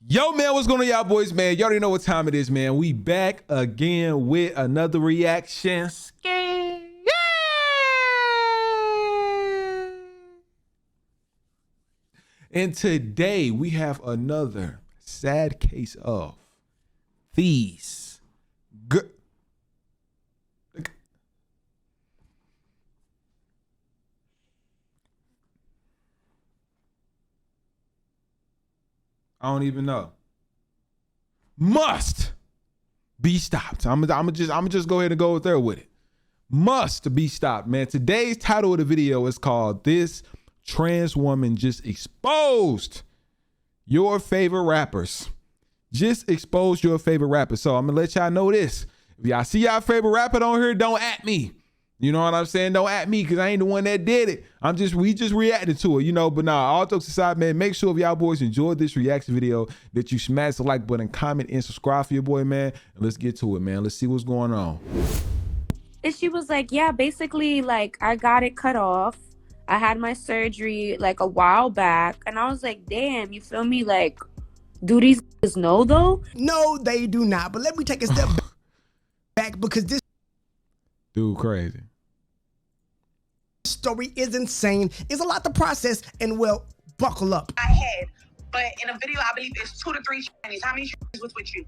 Yo, man, what's going on, y'all boys, man? Y'all already know what time it is, man. We back again with another reaction. And today we have another sad case of these good. I don't even know. Must be stopped. I'm just go ahead and go there with it. Must be stopped, man. Today's title of the video is called "This Trans Woman Just Exposed Your Favorite Rappers." Just exposed your favorite rappers. So I'm gonna let y'all know this. If y'all see y'all favorite rapper on here, don't at me. You know what I'm saying? Don't at me, because I ain't the one that did it. We just reacted to it, you know. But nah, all jokes aside, man, make sure if y'all boys enjoyed this reaction video that you smash the like button, comment, and subscribe for your boy, man. And let's get to it, man. Let's see what's going on. And she was like, yeah, basically, like, I got it cut off. I had my surgery like a while back. And I was like, damn, you feel me? Like, do these know though? No, they do not. But let me take a step back, because this Dude, crazy. story is insane. It's a lot to process, and well, buckle up. I had, but in a video, I believe it's 2 to 3 Chinese. How many Chinese was with you?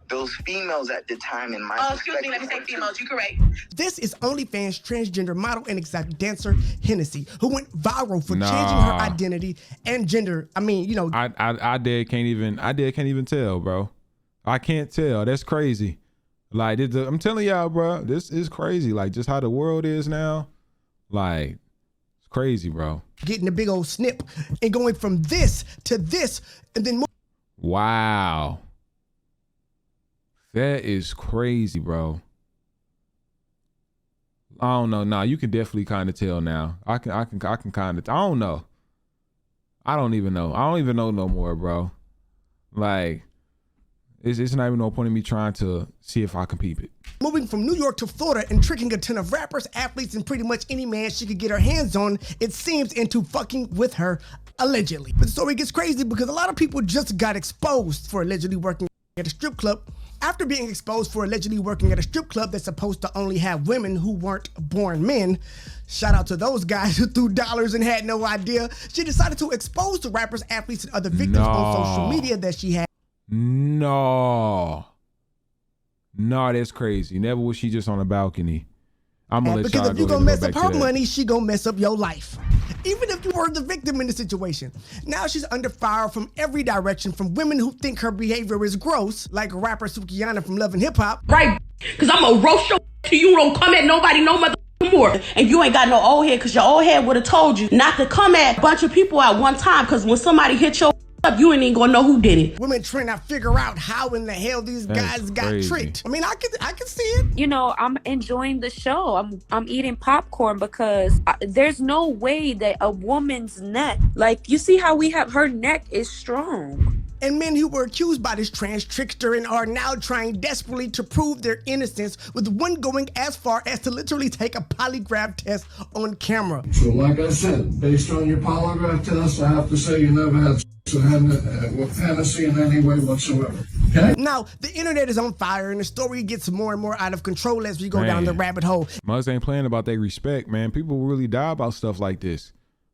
Those females at the time in my excuse me, let me say females, you correct. This is OnlyFans transgender model and exotic dancer Hennessy, who went viral for changing her identity and gender. I mean, you know, I can't even tell, bro. I can't tell. That's crazy. Like, I'm telling y'all, bro, this is crazy. Like, just how the world is now. Like, it's crazy, bro. getting a big old snip and going from this to this, and then wow. That is crazy, bro. I don't know. Nah, you can definitely kind of tell now. I can kind of. I don't know. I don't even know. I don't even know no more, bro. Like, it's not even no point in me trying to see if I can peep it. moving from New York to Florida and tricking a ton of rappers, athletes, and pretty much any man she could get her hands on, it seems, into fucking with her, allegedly. But the story gets crazy because a lot of people just got exposed for allegedly working at a strip club. After being exposed for allegedly working at a strip club that's supposed to only have women who weren't born men, shout out to those guys who threw dollars and had no idea, she decided to expose the rappers, athletes, and other victims on social media that she had. No, that's crazy. Never was she just on a balcony. I'm gonna let y'all because if you go gonna mess back up to her that. money, she gonna mess up your life. Even if you were the victim in the situation. Now she's under fire from every direction, from women who think her behavior is gross, like rapper Sukiyana from Love and Hip Hop. Right, because I'm gonna roast your till you don't come at nobody no mother more. And you ain't got no old head, because your old head would have told you not to come at a bunch of people at one time, because when somebody hit your up, you ain't even gonna know who did it. Women trying to figure out how in the hell these guys got tricked. I mean, I can see it. You know, I'm enjoying the show. I'm eating popcorn because there's no way that a woman's neck, like, you see how we have her neck is strong. And men who were accused by this trans trickster and are now trying desperately to prove their innocence, with one going as far as to literally take a polygraph test on camera. So like I said, based on your polygraph test, I have to say you never had with Hennessy in any way whatsoever. Okay? Now, the internet is on fire and the story gets more and more out of control as we go down the rabbit hole. Mugs ain't playing about their respect, man. People really die about stuff like this.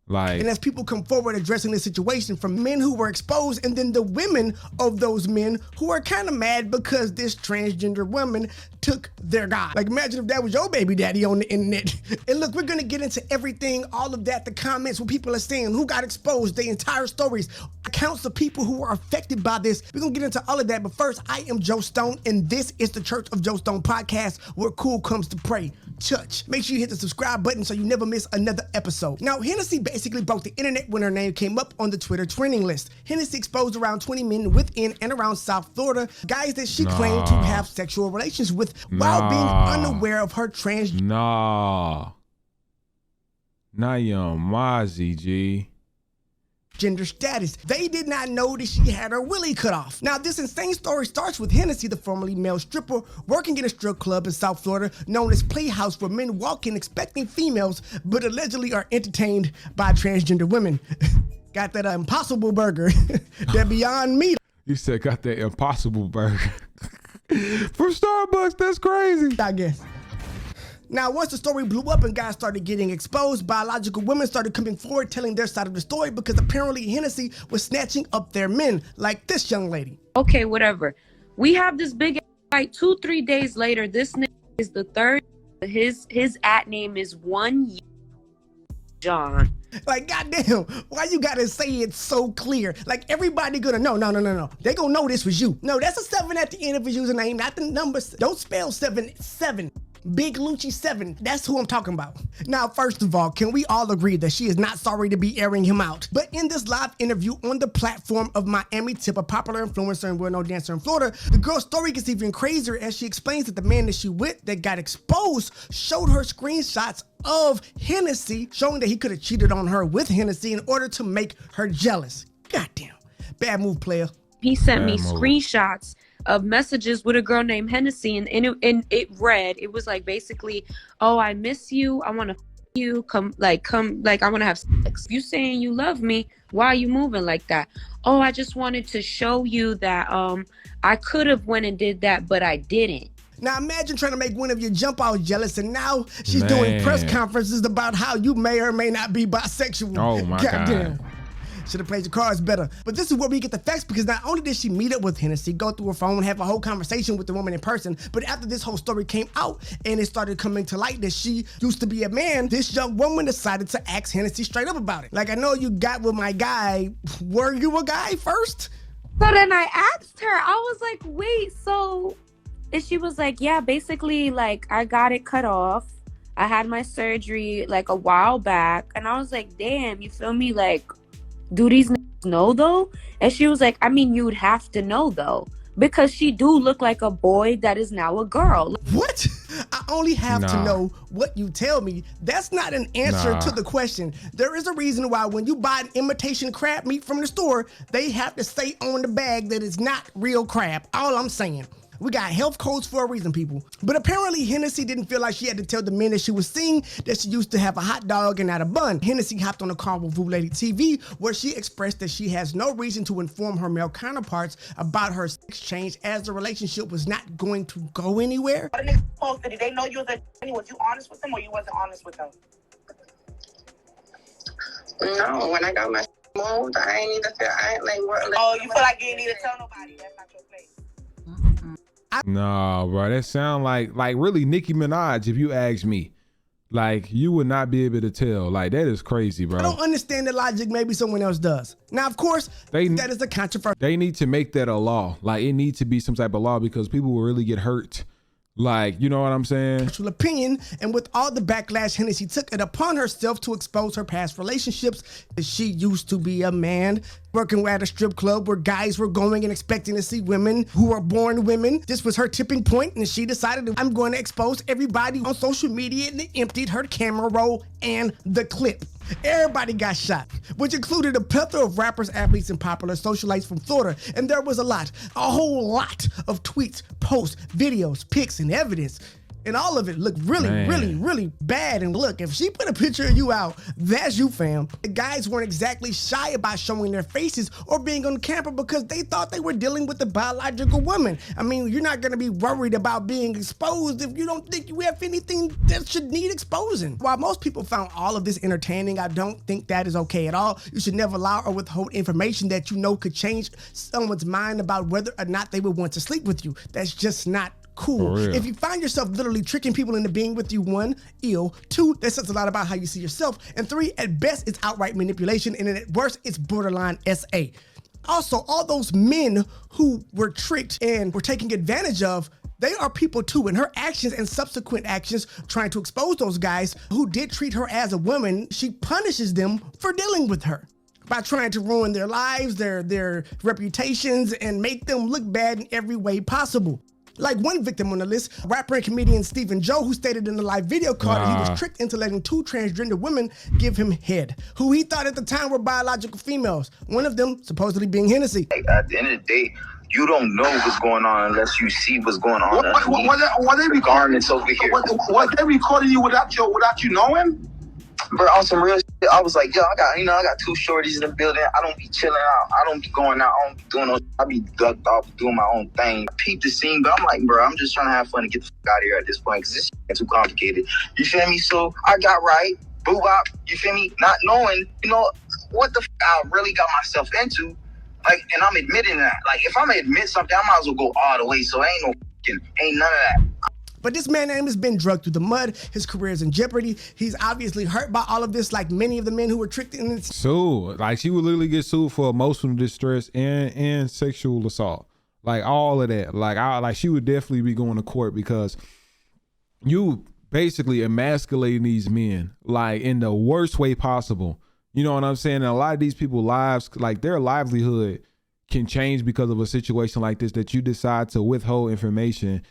Like, and as people come forward addressing the situation, from men who were exposed and then the women of those men who are kind of mad because this transgender woman took their guy. Like, imagine if that was your baby daddy on the internet. And look, we're gonna get into everything, all of that, the comments, what people are saying, who got exposed, the entire stories, accounts of people who were affected by this. We're gonna get into all of that, but first, I am Joe Stone, and this is the Church of Joe Stone podcast, where cool comes to pray. Church. Make sure you hit the subscribe button so you never miss another episode. Now, Hennessy basically broke the internet when her name came up on the Twitter trending list. Hennessy exposed around 20 men within and around South Florida, guys that she claimed to have sexual relations with while being unaware of her trans. Nah, young Mozzie, G. Gender status. They did not know that she had her willy cut off. Now, this insane story starts with Hennessy, the formerly male stripper, working in a strip club in South Florida known as Playhouse, where men walk in expecting females, but allegedly are entertained by transgender women. Got that impossible burger. That Beyond Meat. You said got that impossible burger. From Starbucks, that's crazy. I guess. Now, once the story blew up and guys started getting exposed, biological women started coming forward telling their side of the story because apparently Hennessy was snatching up their men, like this young lady. Okay, whatever. We have this big fight 2-3 days later. This nigga is the third. His at name is One John. Like, goddamn, why you gotta say it so clear? Like, everybody gonna know. No. They gonna know this was you. No, that's a 7 at the end of his username, not the number. Don't spell 7. Big Lucci 7. That's who I'm talking about. Now, first of all, can we all agree that she is not sorry to be airing him out? But in this live interview on the platform of Miami Tip, a popular influencer and well-known dancer in Florida, the girl's story gets even crazier as she explains that the man that she with that got exposed showed her screenshots of Hennessy, showing that he could have cheated on her with Hennessy in order to make her jealous. Goddamn. Bad move, player. He sent me screenshots of messages with a girl named Hennessy, and it read, it was like basically, oh, I miss you, I want to you, come, I want to have sex. You saying you love me, why are you moving like that? Oh, I just wanted to show you that I could have went and did that, but I didn't. Now imagine trying to make one of you jump out jealous, and now she's doing press conferences about how you may or may not be bisexual. Oh my God. Should have played your cards better. But this is where we get the facts, because not only did she meet up with Hennessy, go through her phone, have a whole conversation with the woman in person, but after this whole story came out and it started coming to light that she used to be a man, this young woman decided to ask Hennessy straight up about it. Like, I know you got with my guy. Were you a guy first? So then I asked her, I was like, wait, so... And she was like, yeah, basically, like, I got it cut off. I had my surgery, like, a while back. And I was like, damn, you feel me? Like, do these niggas know, though? And she was like, I mean, you'd have to know, though. Because she do look like a boy that is now a girl. What? I only have to know what you tell me. That's not an answer to the question. There is a reason why when you buy an imitation crab meat from the store, they have to say on the bag that it's not real crab. All I'm saying. We got health codes for a reason, people. But apparently Hennessy didn't feel like she had to tell the men that she was seeing that she used to have a hot dog and not a bun. Hennessy hopped on a call with Vu Lady TV where she expressed that she has no reason to inform her male counterparts about her sex change as the relationship was not going to go anywhere. What niggas posted? Did they know you was a was you honest with them or you wasn't honest with them? No, when I got my moved, I ain't even feel, I ain't like, oh, you feel like you ain't need to tell nobody. That's not your place. No, bro, that sound like really Nicki Minaj, if you ask me. Like, you would not be able to tell. Like, that is crazy, bro. I don't understand the logic. Maybe someone else does. Now, of course, that is a controversy. They need to make that a law. Like, it needs to be some type of law because people will really get hurt. Like, you know what I'm saying? Opinion, and with all the backlash, Hennessy took it upon herself to expose her past relationships. She used to be a man working at a strip club where guys were going and expecting to see women who are born women. This was her tipping point, and she decided, I'm going to expose everybody on social media, and emptied her camera roll and the clip. Everybody got shot, which included a plethora of rappers, athletes, and popular socialites from Florida. And there was a whole lot of tweets, posts, videos, pics, and evidence. And all of it looked really bad. And look, if she put a picture of you out, that's you, fam. The guys weren't exactly shy about showing their faces or being on camera because they thought they were dealing with a biological woman. I mean, you're not gonna be worried about being exposed if you don't think you have anything that should need exposing. While most people found all of this entertaining, I don't think that is okay at all. You should never allow or withhold information that you know could change someone's mind about whether or not they would want to sleep with you. That's just not cool. If you find yourself literally tricking people into being with you, 1, ill, 2, that says a lot about how you see yourself, and 3, at best, it's outright manipulation, and at worst, it's borderline SA. Also, all those men who were tricked and were taken advantage of, they are people too, and her actions and subsequent actions trying to expose those guys who did treat her as a woman, she punishes them for dealing with her by trying to ruin their lives, their reputations, and make them look bad in every way possible. Like one victim on the list, rapper and comedian Stephen Joe, who stated in the live video call that he was tricked into letting 2 transgender women give him head, who he thought at the time were biological females, one of them supposedly being Hennessy. At the end of the day, you don't know what's going on unless you see what's going on. What they garments over here? What they recording you without you knowing? Bro, on some real I was like, yo, I got 2 shorties in the building. I don't be chilling out. I don't be going out. I don't be doing no. I be ducked off, doing my own thing. I peeped the scene, but I'm like, bro, I'm just trying to have fun and get the fuck out of here at this point because this is too complicated. You feel me? So I got right, boo bop. You feel me? Not knowing, what the fuck I really got myself into. Like, and I'm admitting that. Like, if I'm gonna admit something, I might as well go all the way. So ain't none of that. But this man name has been dragged through the mud. His career is in jeopardy. He's obviously hurt by all of this, like many of the men who were tricked in this. Sued. Like, she would literally get sued for emotional distress and sexual assault. Like, all of that. Like, she would definitely be going to court because you basically emasculating these men, like, in the worst way possible. You know what I'm saying? And a lot of these people's lives, like, their livelihood can change because of a situation like this, that you decide to withhold information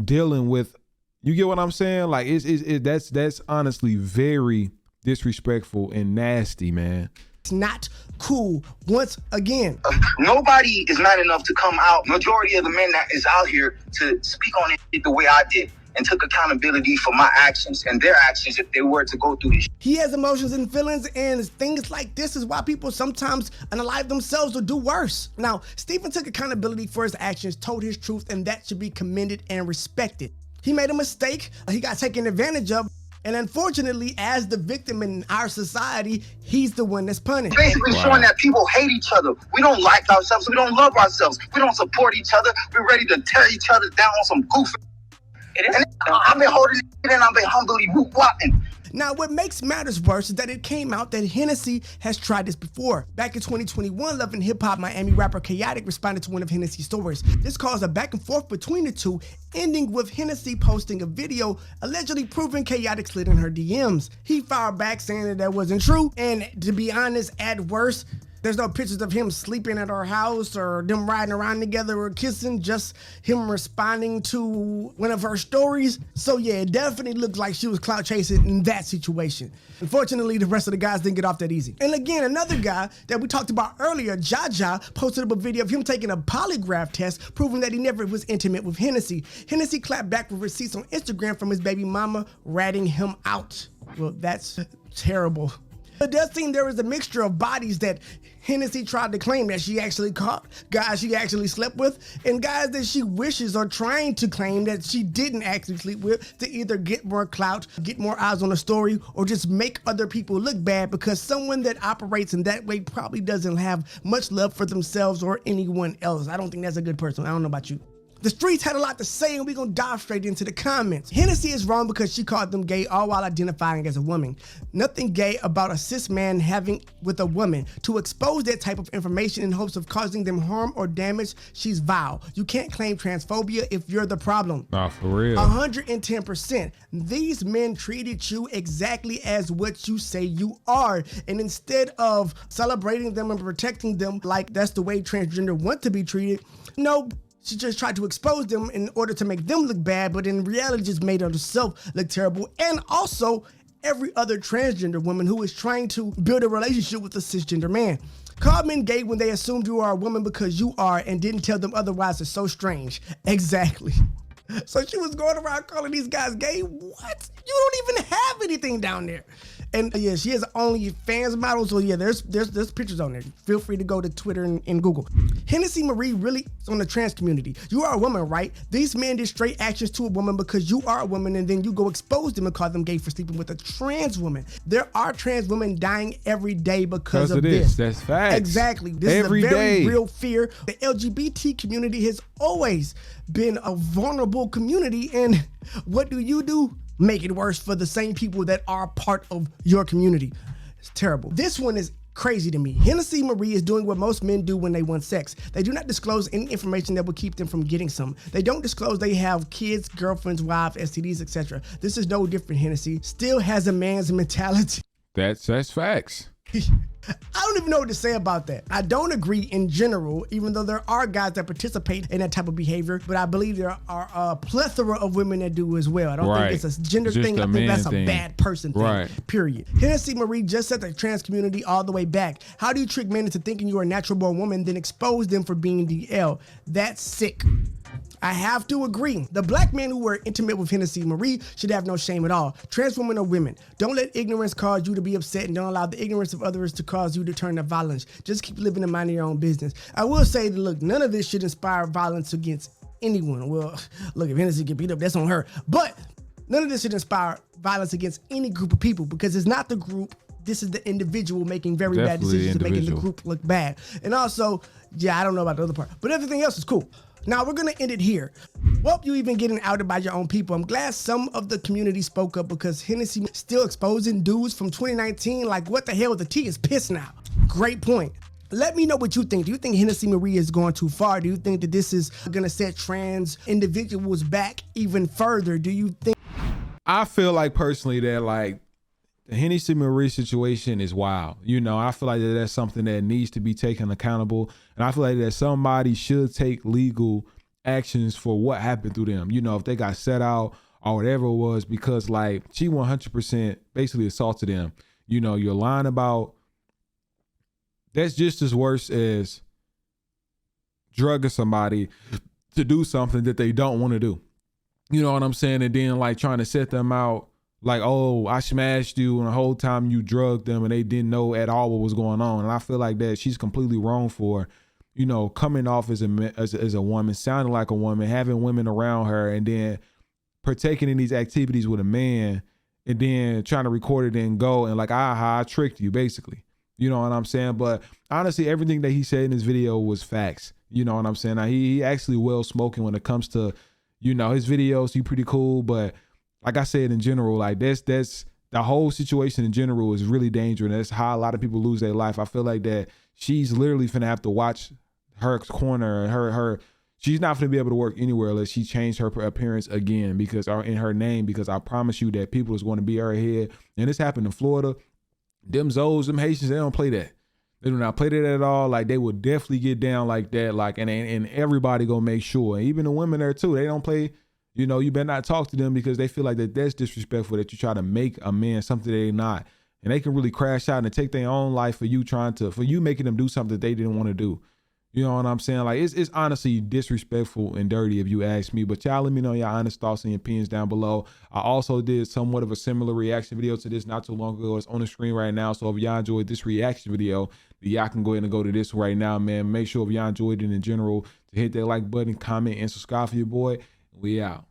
dealing with. You get what I'm saying? Like, that's honestly very disrespectful and nasty, man. It's not cool. Once again, nobody is not enough to come out. Majority of the men that is out here to speak on it the way I did and took accountability for my actions and their actions if they were to go through this. He has emotions and feelings, and things like this is why people sometimes unalive themselves or do worse. Now, Stephen took accountability for his actions, told his truth, and that should be commended and respected. He made a mistake. He got taken advantage of. And unfortunately, as the victim in our society, he's the one that's punished. Basically showing that people hate each other. We don't like ourselves. We don't love ourselves. We don't support each other. We're ready to tear each other down on some goofy. And I've been holding it and I've been humbly whoop-whopping. Now, what makes matters worse is that it came out that Hennessy has tried this before. Back in 2021, Love and Hip Hop Miami rapper Chaotic responded to one of Hennessy's stories. This caused a back and forth between the two, ending with Hennessy posting a video allegedly proving Chaotic slid in her DMs. He fired back saying that wasn't true, and to be honest, at worst, there's no pictures of him sleeping at our house or them riding around together or kissing, just him responding to one of her stories. So yeah, it definitely looked like she was clout chasing in that situation. Unfortunately, the rest of the guys didn't get off that easy. And again, another guy that we talked about earlier, Jaja, posted up a video of him taking a polygraph test, proving that he never was intimate with Hennessy. Hennessy clapped back with receipts on Instagram from his baby mama ratting him out. Well, that's terrible. It does seem there is a mixture of bodies that Hennessy tried to claim that she actually caught, guys she actually slept with, and guys that she wishes are trying to claim that she didn't actually sleep with to either get more clout, get more eyes on the story, or just make other people look bad, because someone that operates in that way probably doesn't have much love for themselves or anyone else. I don't think that's a good person. I don't know about you. The streets had a lot to say, and we're gonna dive straight into the comments. Hennessy is wrong because she called them gay, all while identifying as a woman. Nothing gay about a cis man having with a woman. To expose that type of information in hopes of causing them harm or damage, she's vile. You can't claim transphobia if you're the problem. Nah, for real. 110%. These men treated you exactly as what you say you are. And instead of celebrating them and protecting them like that's the way transgender want to be treated, no, she just tried to expose them in order to make them look bad, but in reality just made herself look terrible. And also every other transgender woman who is trying to build a relationship with a cisgender man. Call men gay when they assumed you are a woman because you are and didn't tell them otherwise is so strange. Exactly. So she was going around calling these guys gay? What? You don't even have anything down there. And yeah, she has OnlyFans model, so yeah, there's pictures on there. Feel free to go to Twitter and Google. Hennessy Marie really is on the trans community. You are a woman, right? These men did straight actions to a woman because you are a woman, and then you go expose them and call them gay for sleeping with a trans woman. There are trans women dying every day because of this. That's facts. Exactly. This is a very real fear. The LGBT community has always been a vulnerable community, and what do? Make it worse for the same people that are part of your community. It's terrible. This one is crazy to me. Hennessy Marie is doing what most men do when they want sex. They do not disclose any information that will keep them from getting some. They don't disclose they have kids, girlfriends, wives, STDs, etc. This is no different. Hennessy still has a man's mentality. That's facts. I don't even know what to say about that. I don't agree in general, even though there are guys that participate in that type of behavior, but I believe there are a plethora of women that do as well. I don't think it's a gender thing. I think that's a bad person thing, period. Hennessy Marie just set the trans community all the way back. How do you trick men into thinking you are a natural born woman, then expose them for being DL? That's sick. I have to agree. The black men who were intimate with Hennessy Marie should have no shame at all. Trans women are women. Don't let ignorance cause you to be upset, and don't allow the ignorance of others to cause you to turn to violence. Just keep living and minding your own business. I will say that, look, none of this should inspire violence against anyone. Well, look, if Hennessy get beat up, that's on her. But none of this should inspire violence against any group of people, because it's not the group. This is the individual making very bad decisions and making the group look bad. And also, yeah, I don't know about the other part, but everything else is cool. Now we're gonna end it here. Well, you even getting outed by your own people. I'm glad some of the community spoke up, because Hennessy still exposing dudes from 2019. Like, what the hell? The tea is pissed now. Great point. Let me know what you think. Do you think Hennessy Marie is going too far? Do you think that this is gonna set trans individuals back even further? Do you think? I feel like personally that like the Hennessy Marie situation is wild. You know, I feel like that's something that needs to be taken accountable. And I feel like that somebody should take legal actions for what happened to them. You know, if they got set out or whatever it was, because like she 100% basically assaulted them. You know, you're lying about, that's just as worse as drugging somebody to do something that they don't want to do. You know what I'm saying? And then like trying to set them out like, oh, I smashed you, and the whole time you drugged them and they didn't know at all what was going on. And I feel like that she's completely wrong for, you know, coming off as a woman, sounding like a woman, having women around her, and then partaking in these activities with a man, and then trying to record it and go and like, I tricked you, basically. You know what I'm saying? But honestly, everything that he said in his video was facts. You know what I'm saying? Now, he actually well spoken when it comes to, you know, his videos. He pretty cool, but like I said, in general, like that's the whole situation in general is really dangerous. That's how a lot of people lose their life. I feel like that she's literally finna have to watch her corner, and her she's not finna be able to work anywhere unless she changed her appearance again, because or in her name, because I promise you that people is going to be her head. And this happened in Florida. Them Zoes, them Haitians, they don't play that. They do not play that at all. Like, they would definitely get down like that. Like, and everybody gonna make sure. And even the women there too, they don't play. You know, you better not talk to them, because they feel like that's disrespectful, that you try to make a man something they're not. And they can really crash out and take their own life for you making them do something that they didn't want to do. You know what I'm saying? Like, it's honestly disrespectful and dirty if you ask me. But y'all let me know your honest thoughts and opinions down below. I also did somewhat of a similar reaction video to this not too long ago. It's on the screen right now. So if y'all enjoyed this reaction video, y'all can go ahead and go to this right now, man. Make sure if y'all enjoyed it in general to hit that like button, comment, and subscribe for your boy. We out.